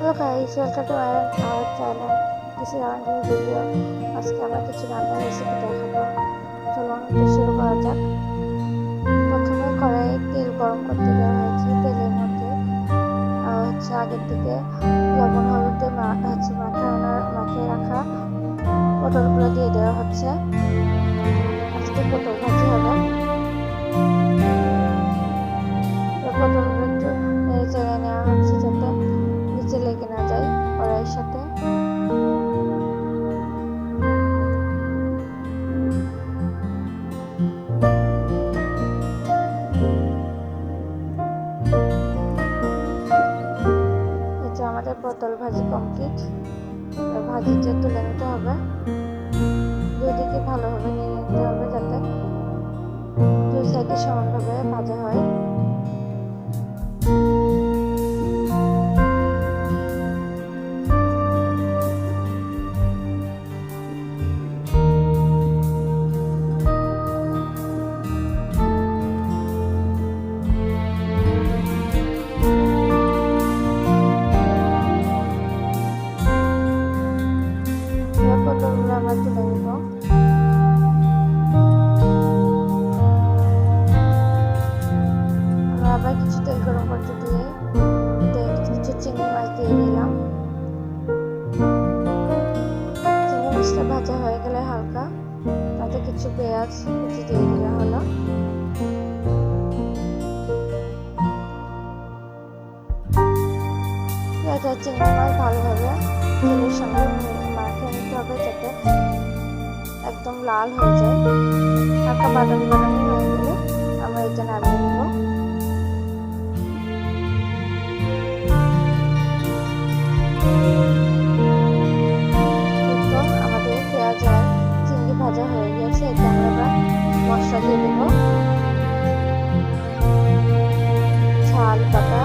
Hello guys, welcome to our channel. This is our new video. আজকে আমরা কিছু রান্নার রেসিপি দেখাবো। চলুন শুরু করা যাক। প্রথমে কড়াইয়ে তেল গরম করতে দেওয়া হয়েছে। তেলের মধ্যে আগের থেকে লবণ হলুদে মাখিয়ে রাখা পটলগুলো দিয়ে দেওয়া হচ্ছে। আজকে পটল ভাজি হবে। পটলগুলো একটু নেড়ে চেড়ে নেওয়া হচ্ছে যাতে নিচে লেগে না যায় কড়াইয়ের সাথে। আমাদের পটল ভাজি কমপ্লিট। ভাজিটা তুলে নিতে হবে। দুদিকে ভালোভাবে নিয়ে নিতে হবে যাতে দুই সাইডে সমানভাবে ভাজা হয়। পটলগুলো আমরা তুলে নিব। আমরা আবার কিছু তেল গরম করতে দিয়ে কিছু চিংড়ি মাছ দিয়ে দিলাম। চিংড়ি মাছটা ভাজা হয়ে গেলে হালকা তাতে কিছু পেঁয়াজ কুচি দিয়ে দেওয়া হলো। পেঁয়াজ আর চিংড়ি মাছ ভালোভাবে তেলের সঙ্গে মাখিয়ে নিতে হবে যাতে একদম লাল হয়ে যায়। হালকা বাদামি বাদামি হয়ে গেলে আমরা এটা নামিয়ে নেব। তো আমাদের পেঁয়াজ আর চিংড়ি ভাজা হয়ে গেছে। এটা আমরা মশলা দিয়ে দেব। ঝাল বাটা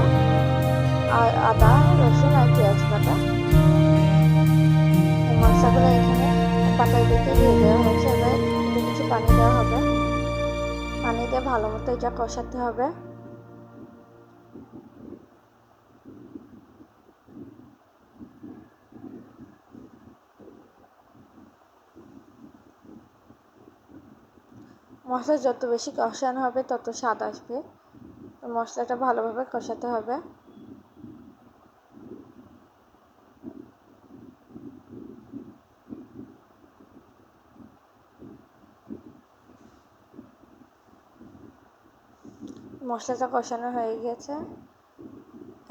আর আদা রসুন আর পেঁয়াজ বাটা। এই মশলাগুলো এখানে পাটায় দিতে দিয়ে দেওয়া হয়েছে। এবার কিছু পানি দেওয়া হবে। পানি দিয়ে ভালো মতো এটা কষাতে হবে। মশলা যত বেশি কষানো হবে তত স্বাদ আসবে। মশলাটা ভালোভাবে কষাতে হবে। মশলাটা কষানো হয়ে গেছে।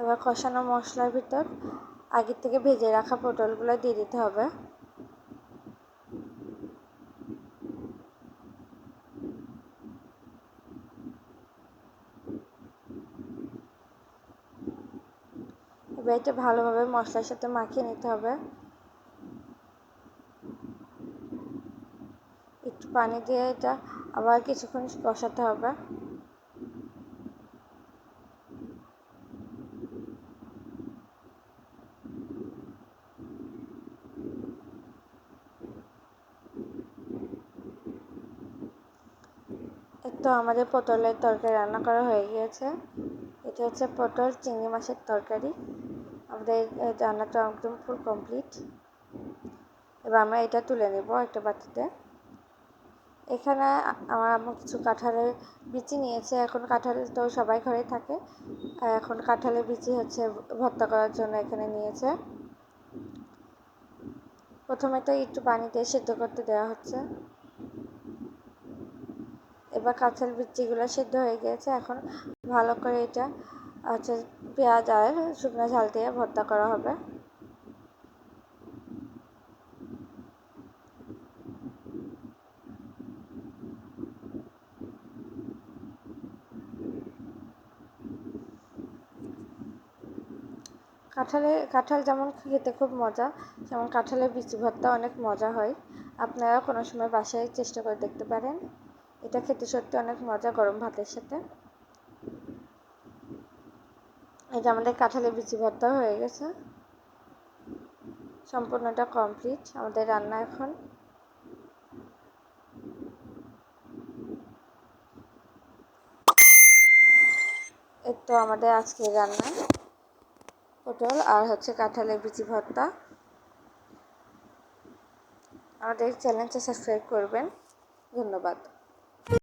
এবার কষানো মশলার ভিতর আগের থেকে ভেজে রাখা পটলগুলো দিয়ে দিতে হবে। এবার এটা ভালোভাবে মশলার সাথে মাখিয়ে নিতে হবে। একটু পানি দিয়ে এটা আবার কিছুক্ষণ কষাতে হবে। তো আমাদের পটলের তরকারি রান্না করা হয়ে গিয়েছে। এটা হচ্ছে পটল চিংড়ি মাছের তরকারি। আমাদের রান্নাটা একদম ফুল কমপ্লিট। এবার আমরা এটা তুলে নেব একটা বাটিতে। এখানে আমার আম্মু কিছু কাঁঠালের বিচি নিয়েছে। এখন কাঁঠাল তো সবাই ঘরে থাকে। এখন কাঁঠালের বিচি হচ্ছে ভর্তা করার জন্য এখানে নিয়েছে। প্রথমে তো একটু পানি দিয়ে সেদ্ধ করতে দেওয়া হচ্ছে। এবার কাঁঠাল বিচিগুলো সেদ্ধ হয়ে গিয়েছে। এখন ভালো করে এটা হচ্ছে পেঁয়াজ আর শুকনো ঝাল দিয়ে ভর্তা করা হবে। কাঁঠাল যেমন খেতে খুব মজা, যেমন কাঁঠালের বিচি ভর্তা অনেক মজা হয়। আপনারা কোনো সময় বাসায় চেষ্টা করে দেখতে পারেন। এটা খেতে সত্যি অনেক মজা গরম ভাতের সাথে। এটা আমাদের কাঁঠালের বিচি ভর্তা হয়ে গেছে। সম্পূর্ণটা কমপ্লিট আমাদের রান্না। এখন এই তো আমাদের আজকের রান্না। পটল আর হচ্ছে কাঁঠালের বিচি ভর্তা। আমাদের চ্যানেলটা সাবস্ক্রাইব করবেন। ধন্যবাদ।